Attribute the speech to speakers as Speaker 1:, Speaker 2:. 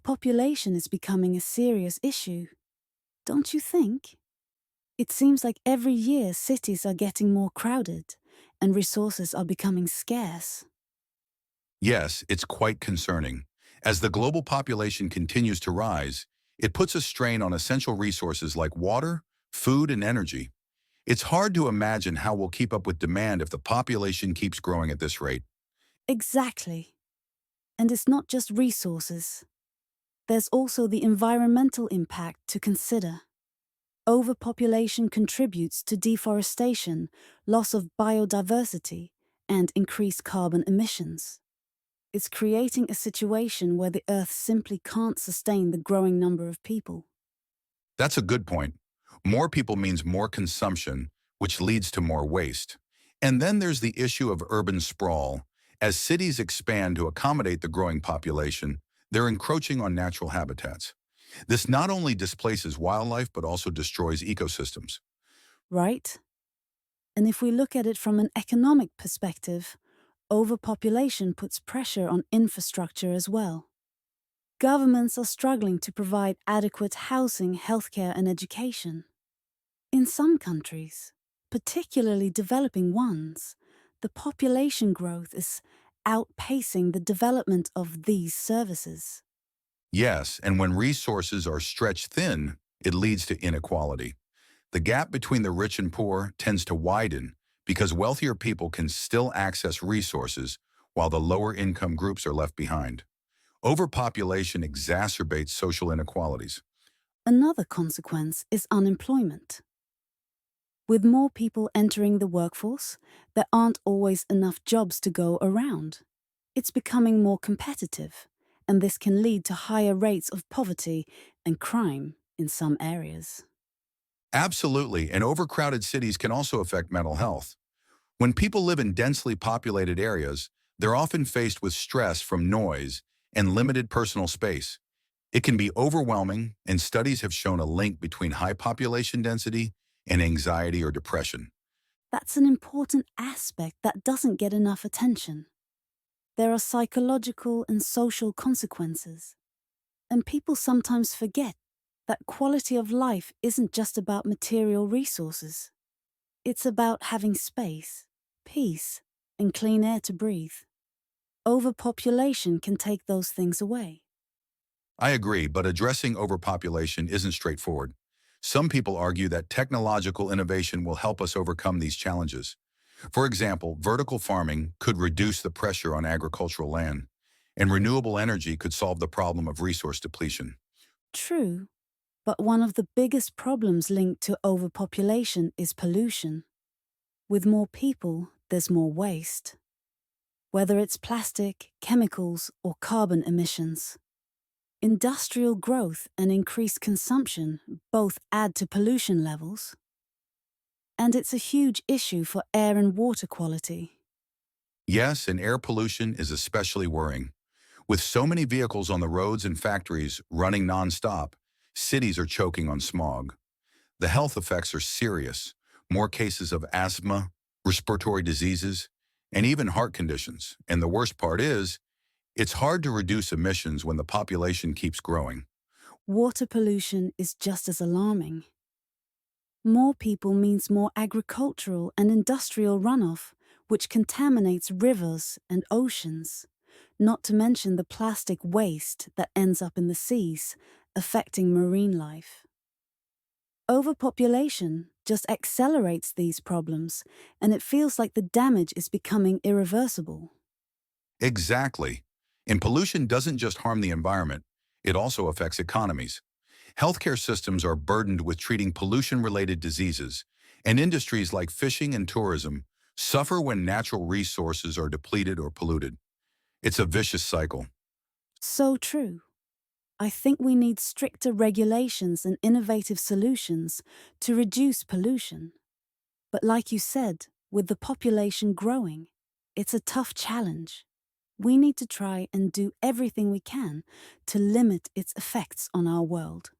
Speaker 1: Overpopulation is becoming a serious issue, don't you think? It seems like every year cities are getting more crowded and resources are becoming scarce.
Speaker 2: Yes, it's quite concerning. As the global population continues to rise, it puts a strain on essential resources like water, food, and energy. It's hard to imagine how we'll keep up with demand if the population keeps growing at this rate.
Speaker 1: Exactly. And it's not just resources. There's also the environmental impact to consider. Overpopulation contributes to deforestation, loss of biodiversity, and increased carbon emissions. It's creating a situation where the Earth simply can't sustain the growing number of people.
Speaker 2: That's a good point. More people means more consumption, which leads to more waste. And then there's the issue of urban sprawl. As cities expand to accommodate the growing population, they're encroaching on natural habitats. This not only displaces wildlife, but also destroys ecosystems.
Speaker 1: Right? And if we look at it from an economic perspective, overpopulation puts pressure on infrastructure as well. Governments are struggling to provide adequate housing, healthcare, and education. In some countries, particularly developing ones, the population growth is outpacing the development of these services.
Speaker 2: Yes, and when resources are stretched thin, it leads to inequality. The gap between the rich and poor tends to widen because wealthier people can still access resources while the lower income groups are left behind. Overpopulation exacerbates social inequalities.
Speaker 1: Another consequence is unemployment. With more people entering the workforce, there aren't always enough jobs to go around. It's becoming more competitive, and this can lead to higher rates of poverty and crime in some areas.
Speaker 2: Absolutely, and overcrowded cities can also affect mental health. When people live in densely populated areas, they're often faced with stress from noise and limited personal space. It can be overwhelming, and studies have shown a link between high population density and anxiety or depression.
Speaker 1: That's an important aspect that doesn't get enough attention. There are psychological and social consequences, and people sometimes forget that quality of life isn't just about material resources. It's about having space, peace, and clean air to breathe. Overpopulation can take those things away.
Speaker 2: I agree, but addressing overpopulation isn't straightforward. Some people argue that technological innovation will help us overcome these challenges. For example, vertical farming could reduce the pressure on agricultural land, and renewable energy could solve the problem of resource depletion.
Speaker 1: True, but one of the biggest problems linked to overpopulation is pollution. With more people, there's more waste. Whether it's plastic, chemicals, or carbon emissions. Industrial growth and increased consumption both add to pollution levels. And it's a huge issue for air and water quality.
Speaker 2: Yes, and air pollution is especially worrying. With so many vehicles on the roads and factories running nonstop, cities are choking on smog. The health effects are serious. More cases of asthma, respiratory diseases, and even heart conditions. And the worst part is, it's hard to reduce emissions when the population keeps growing.
Speaker 1: Water pollution is just as alarming. More people means more agricultural and industrial runoff, which contaminates rivers and oceans, not to mention the plastic waste that ends up in the seas, affecting marine life. Overpopulation just accelerates these problems, and it feels like the damage is becoming irreversible.
Speaker 2: Exactly. And pollution doesn't just harm the environment, it also affects economies. Healthcare systems are burdened with treating pollution-related diseases, and industries like fishing and tourism suffer when natural resources are depleted or polluted. It's a vicious cycle.
Speaker 1: So true. I think we need stricter regulations and innovative solutions to reduce pollution. But like you said, with the population growing, it's a tough challenge. We need to try and do everything we can to limit its effects on our world.